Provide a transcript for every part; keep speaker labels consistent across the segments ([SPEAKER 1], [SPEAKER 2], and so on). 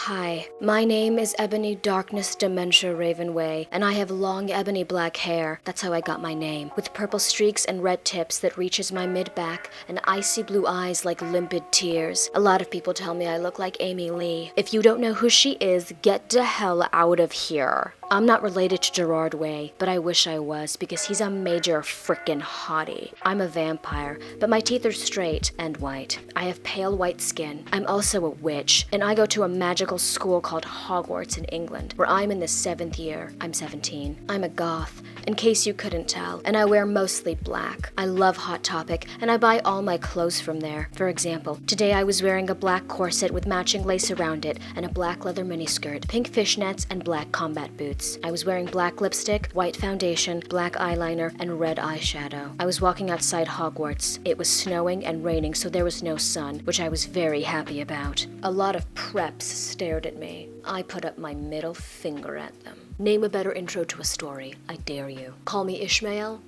[SPEAKER 1] Hi, my name is Ebony Darkness Dementia Ravenway, and I have long ebony black hair, that's how I got my name, with purple streaks and red tips that reaches my mid-back, and icy blue eyes like limpid tears. A lot of people tell me I look like Amy Lee. If you don't know who she is, get the hell out of here. I'm not related to Gerard Way, but I wish I was because he's a major frickin' hottie. I'm a vampire, but my teeth are straight and white. I have pale white skin. I'm also a witch, and I go to a magical school called Hogwarts in England, where I'm in the 7th year. I'm 17. I'm a goth, in case you couldn't tell, and I wear mostly black. I love Hot Topic, and I buy all my clothes from there. For example, today I was wearing a black corset with matching lace around it, and a black leather miniskirt, pink fishnets, and black combat boots. I was wearing black lipstick, white foundation, black eyeliner, and red eyeshadow. I was walking outside Hogwarts. It was snowing and raining, so there was no sun, which I was very happy about. A lot of preps stared at me. I put up my middle finger at them. Name a better intro to a story. I dare you. Call me Ishmael?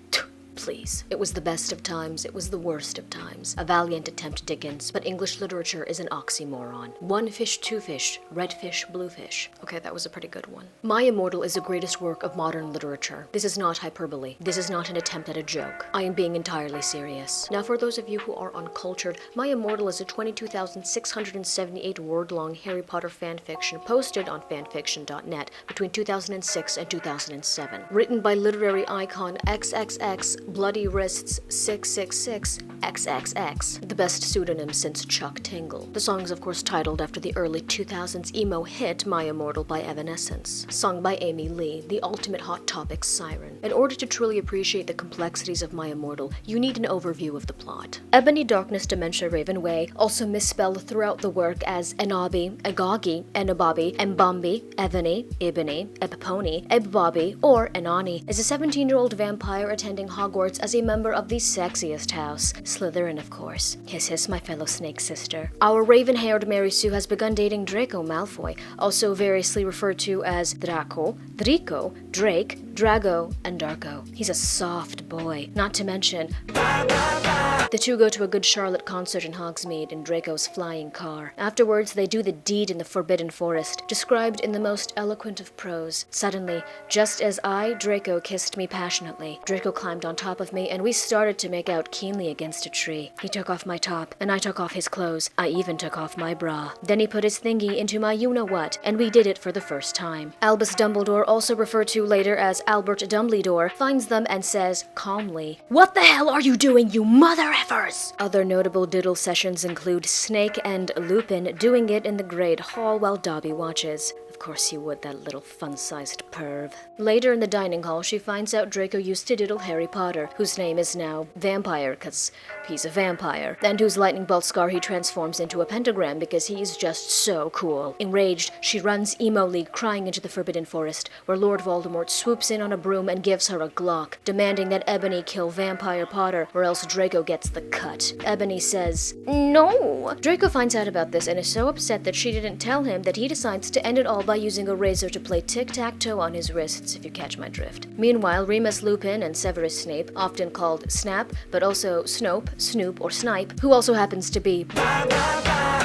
[SPEAKER 1] Please. It was the best of times, it was the worst of times. A valiant attempt, Dickens, but English literature is an oxymoron. One fish, two fish, red fish, blue fish. Okay, that was a pretty good one. My Immortal is the greatest work of modern literature. This is not hyperbole. This is not an attempt at a joke. I am being entirely serious. Now, for those of you who are uncultured, My Immortal is a 22,678 word-long Harry Potter fanfiction posted on fanfiction.net between 2006 and 2007. Written by literary icon XXX Bloody Wrists 666 XXX, the best pseudonym since Chuck Tingle. The song is of course titled after the early 2000s emo hit My Immortal by Evanescence, sung by Amy Lee, the ultimate Hot Topic siren. In order to truly appreciate the complexities of My Immortal, you need an overview of the plot. Ebony Darkness Dementia Ravenway, also misspelled throughout the work as Enobi, Egagi, Enobobi, Mbombi, Ebony, Ibony, Epiponi, Ebbobi, or Enani, is a 17-year-old vampire attending Hogwarts as a member of the sexiest house, Slytherin of course. Hiss hiss, my fellow snake sister. Our raven-haired Mary Sue has begun dating Draco Malfoy, also variously referred to as Draco, Drico, Drake, Drago, and Darko. He's a soft boy, not to mention the two go to a Good Charlotte concert in Hogsmeade in Draco's flying car. Afterwards, they do the deed in the Forbidden Forest, described in the most eloquent of prose. Suddenly, just as I, Draco, kissed me passionately, Draco climbed on top of me, and we started to make out keenly against a tree. He took off my top, and I took off his clothes. I even took off my bra. Then he put his thingy into my you-know-what, and we did it for the first time. Albus Dumbledore, also referred to later as Albert Dumbledore, finds them and says, calmly, "What the hell are you doing, you mother effers?" Other notable diddle sessions include Snake and Lupin doing it in the Great Hall while Dobby watches. Of course you would, that little fun-sized perv. Later in the dining hall, she finds out Draco used to diddle Harry Potter, whose name is now Vampire, 'cause he's a vampire, and whose lightning bolt scar he transforms into a pentagram because he's just so cool. Enraged, she runs emo-ly crying into the Forbidden Forest, where Lord Voldemort swoops in on a broom and gives her a Glock, demanding that Ebony kill Vampire Potter, or else Draco gets the cut. Ebony says, "No!" Draco finds out about this and is so upset that she didn't tell him that he decides to end it all by using a razor to play tic-tac-toe on his wrists, if you catch my drift. Meanwhile, Remus Lupin and Severus Snape, often called Snap, but also Snope, Snoop, or Snipe, who also happens to be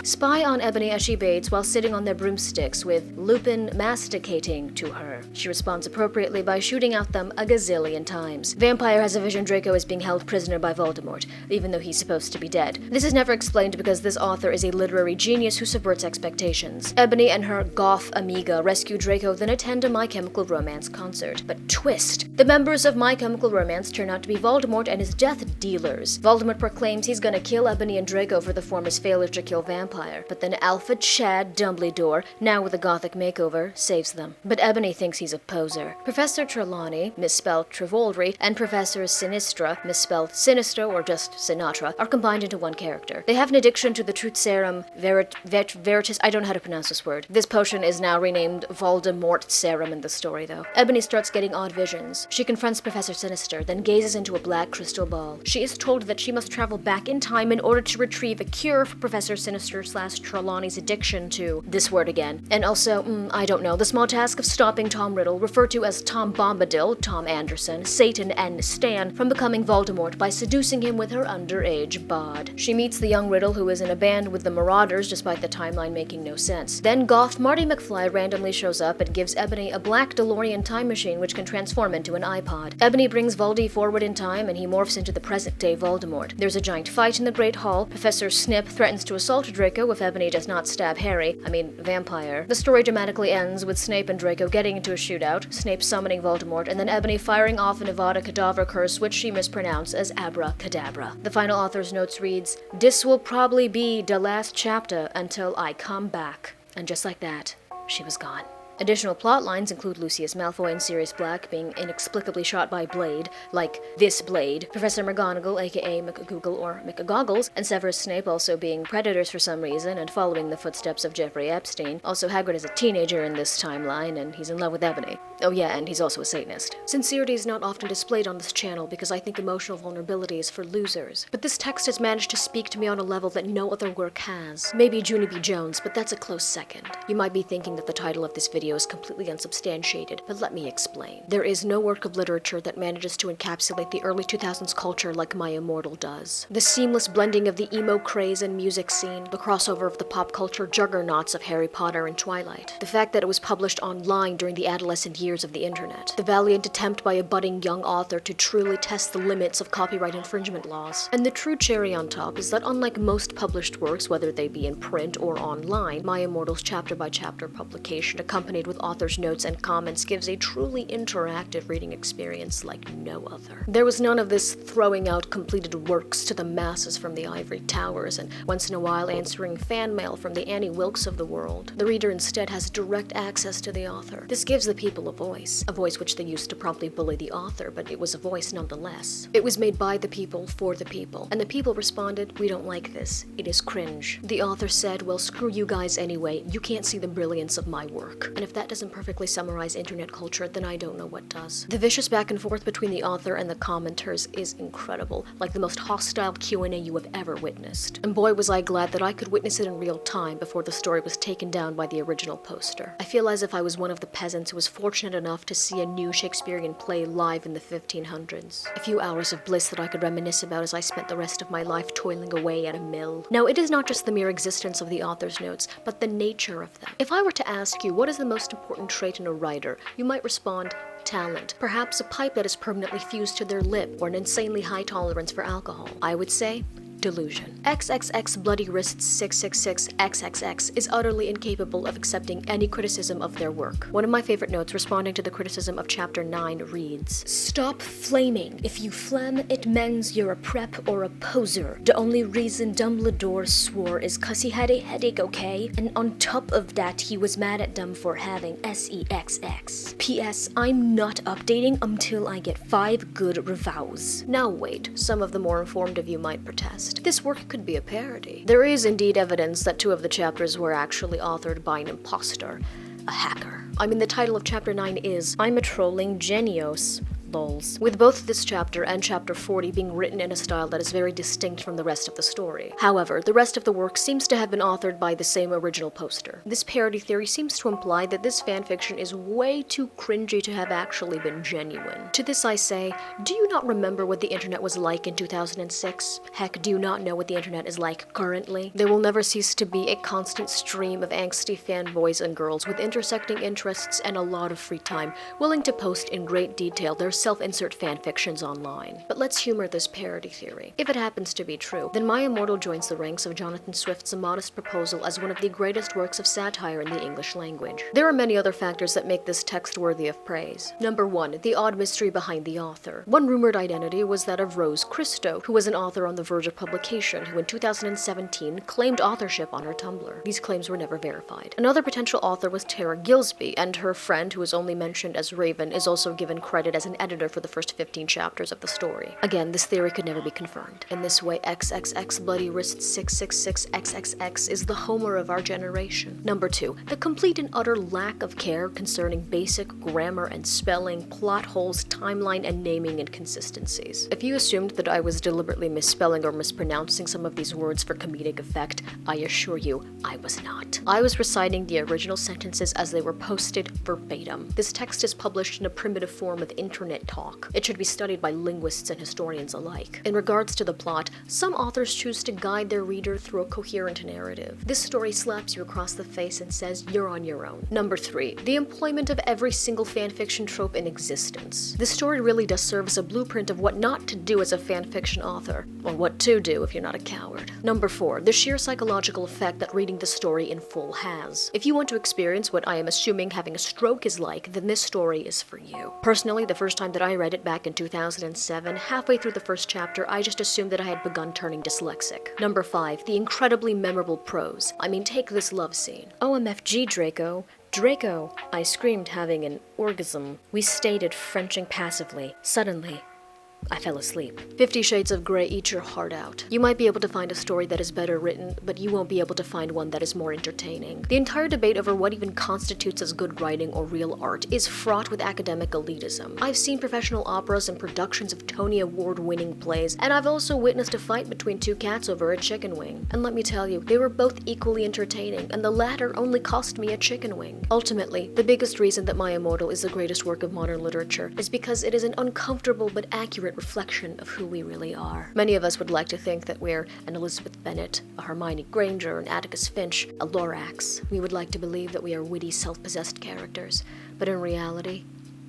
[SPEAKER 1] spy on Ebony as she bathes while sitting on their broomsticks, with Lupin masticating to her. She responds appropriately by shooting at them a gazillion times. Vampire has a vision Draco is being held prisoner by Voldemort, even though he's supposed to be dead. This is never explained because this author is a literary genius who subverts expectations. Ebony and her goth amiga rescue Draco, then attend a My Chemical Romance concert. But twist! The members of My Chemical Romance turn out to be Voldemort and his death dealers. Voldemort proclaims he's gonna kill Ebony and Draco for the former's failure to kill Vampire, but then Alpha Chad Dumbledore, now with a gothic makeover, saves them. But Ebony thinks he's a poser. Professor Trelawney, misspelled Trivoldry, and Professor Sinistra, misspelled Sinistro or just Sinatra, are combined into one character. They have an addiction to the truth serum Veritas. I don't know how to pronounce this word. This potion is now renamed Voldemort Serum in the story, though. Ebony starts getting odd visions. She confronts Professor Sinister, then gazes into a black crystal ball. She is told that she must travel back in time in order to retrieve a cure for Professor Sinister's Trelawney's addiction to this word again. And also, I don't know, the small task of stopping Tom Riddle, referred to as Tom Bombadil, Tom Anderson, Satan, and Stan, from becoming Voldemort by seducing him with her underage bod. She meets the young Riddle, who is in a band with the Marauders, despite the timeline making no sense. Then goth Marty McFly randomly shows up and gives Ebony a black DeLorean time machine which can transform into an iPod. Ebony brings Voldy forward in time and he morphs into the present-day Voldemort. There's a giant fight in the Great Hall. Professor Snip threatens to assault Draco if Ebony does not stab Harry, vampire. The story dramatically ends with Snape and Draco getting into a shootout, Snape summoning Voldemort, and then Ebony firing off an Avada Kedavra curse which she mispronounced as Abracadabra. The final author's notes reads, "This will probably be the last chapter until I come back." And just like that, she was gone. Additional plot lines include Lucius Malfoy and Sirius Black being inexplicably shot by Blade, like this Blade, Professor McGonagall aka McGoogle or McGoggles, and Severus Snape also being predators for some reason and following the footsteps of Jeffrey Epstein. Also, Hagrid is a teenager in this timeline and he's in love with Ebony. Oh yeah, and he's also a Satanist. Sincerity is not often displayed on this channel because I think emotional vulnerability is for losers. But this text has managed to speak to me on a level that no other work has. Maybe Junie B. Jones, but that's a close second. You might be thinking that the title of this video is completely unsubstantiated, but let me explain. There is no work of literature that manages to encapsulate the early 2000s culture like My Immortal does. The seamless blending of the emo craze and music scene, the crossover of the pop culture juggernauts of Harry Potter and Twilight, the fact that it was published online during the adolescent years of the internet, the valiant attempt by a budding young author to truly test the limits of copyright infringement laws. And the true cherry on top is that unlike most published works, whether they be in print or online, My Immortal's chapter-by-chapter publication accompanied with author's notes and comments gives a truly interactive reading experience like no other. There was none of this throwing out completed works to the masses from the ivory towers and once in a while answering fan mail from the Annie Wilkes of the world. The reader instead has direct access to the author. This gives the people a voice which they used to promptly bully the author, but it was a voice nonetheless. It was made by the people for the people, and the people responded, "We don't like this. It is cringe." The author said, "Well, screw you guys anyway. You can't see the brilliance of my work." And if that doesn't perfectly summarize internet culture, then I don't know what does. The vicious back and forth between the author and the commenters is incredible, like the most hostile Q&A you have ever witnessed. And boy was I glad that I could witness it in real time before the story was taken down by the original poster. I feel as if I was one of the peasants who was fortunate enough to see a new Shakespearean play live in the 1500s. A few hours of bliss that I could reminisce about as I spent the rest of my life toiling away at a mill. Now, it is not just the mere existence of the author's notes, but the nature of them. If I were to ask you what is the most important trait in a writer, you might respond, talent. Perhaps a pipe that is permanently fused to their lip, or an insanely high tolerance for alcohol. I would say, delusion. XXX Bloody Wrists 666 XXX is utterly incapable of accepting any criticism of their work. One of my favorite notes responding to the criticism of Chapter 9 reads, "Stop flaming. If you phlegm, it means you're a prep or a poser. The only reason Dumbledore swore is 'cause he had a headache, okay? And on top of that, he was mad at them for having SEXX. P.S. I'm not updating until I get 5 good reviews." Now wait, some of the more informed of you might protest. This work could be a parody. There is indeed evidence that 2 of the chapters were actually authored by an imposter, a hacker. The title of Chapter 9 is I'm a Trolling Genius. Lols. With both this chapter and Chapter 40 being written in a style that is very distinct from the rest of the story. However, the rest of the work seems to have been authored by the same original poster. This parody theory seems to imply that this fanfiction is way too cringy to have actually been genuine. To this I say, do you not remember what the internet was like in 2006? Heck, do you not know what the internet is like currently? There will never cease to be a constant stream of angsty fanboys and girls with intersecting interests and a lot of free time, willing to post in great detail their self-insert fanfictions online. But let's humor this parody theory. If it happens to be true, then My Immortal joins the ranks of Jonathan Swift's A Modest Proposal as one of the greatest works of satire in the English language. There are many other factors that make this text worthy of praise. Number 1, the odd mystery behind the author. One rumored identity was that of Rose Christo, who was an author on the verge of publication, who in 2017 claimed authorship on her Tumblr. These claims were never verified. Another potential author was Tara Gilsby, and her friend, who is only mentioned as Raven, is also given credit as an editor editor for the first 15 chapters of the story. Again, this theory could never be confirmed. In this way, XXX Bloody Wrist 666 XXX is the Homer of our generation. Number 2. The complete and utter lack of care concerning basic grammar and spelling, plot holes, timeline, and naming inconsistencies. If you assumed that I was deliberately misspelling or mispronouncing some of these words for comedic effect, I assure you, I was not. I was reciting the original sentences as they were posted verbatim. This text is published in a primitive form of internet talk. It should be studied by linguists and historians alike. In regards to the plot, some authors choose to guide their reader through a coherent narrative. This story slaps you across the face and says you're on your own. Number 3. The employment of every single fanfiction trope in existence. This story really does serve as a blueprint of what not to do as a fanfiction author, or what to do if you're not a coward. Number 4. The sheer psychological effect that reading the story in full has. If you want to experience what I am assuming having a stroke is like, then this story is for you. Personally, the first time that I read it back in 2007, halfway through the first chapter, I just assumed that I had begun turning dyslexic. Number 5. The incredibly memorable prose. I mean, take this love scene. OMFG, Draco. Draco! I screamed, having an orgasm. We stated, Frenching passively. Suddenly, I fell asleep. 50 Shades of Grey, eat your heart out. You might be able to find a story that is better written, but you won't be able to find one that is more entertaining. The entire debate over what even constitutes as good writing or real art is fraught with academic elitism. I've seen professional operas and productions of Tony Award-winning plays, and I've also witnessed a fight between two cats over a chicken wing. And let me tell you, they were both equally entertaining, and the latter only cost me a chicken wing. Ultimately, the biggest reason that My Immortal is the greatest work of modern literature is because it is an uncomfortable but accurate reflection of who we really are. Many of us would like to think that we're an Elizabeth Bennet, a Hermione Granger, an Atticus Finch, a Lorax. We would like to believe that we are witty, self-possessed characters, but in reality,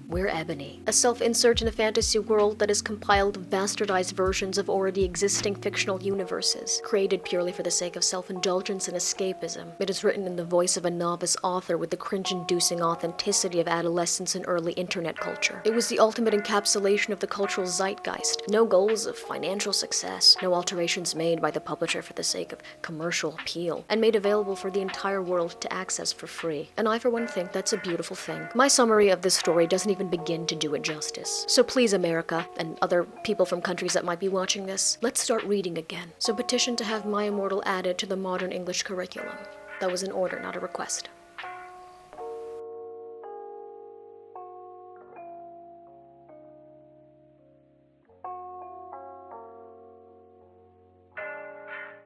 [SPEAKER 1] we're Ebony, a self-insert in a fantasy world that is compiled of bastardized versions of already existing fictional universes, created purely for the sake of self-indulgence and escapism. It is written in the voice of a novice author with the cringe-inducing authenticity of adolescence and early internet culture. It was the ultimate encapsulation of the cultural zeitgeist. No goals of financial success, no alterations made by the publisher for the sake of commercial appeal, and made available for the entire world to access for free. And I, for one, think that's a beautiful thing. My summary of this story doesn't even begin to do it justice. So please, America, and other people from countries that might be watching this, let's start reading again. So petition to have My Immortal added to the modern English curriculum. That was an order, not a request.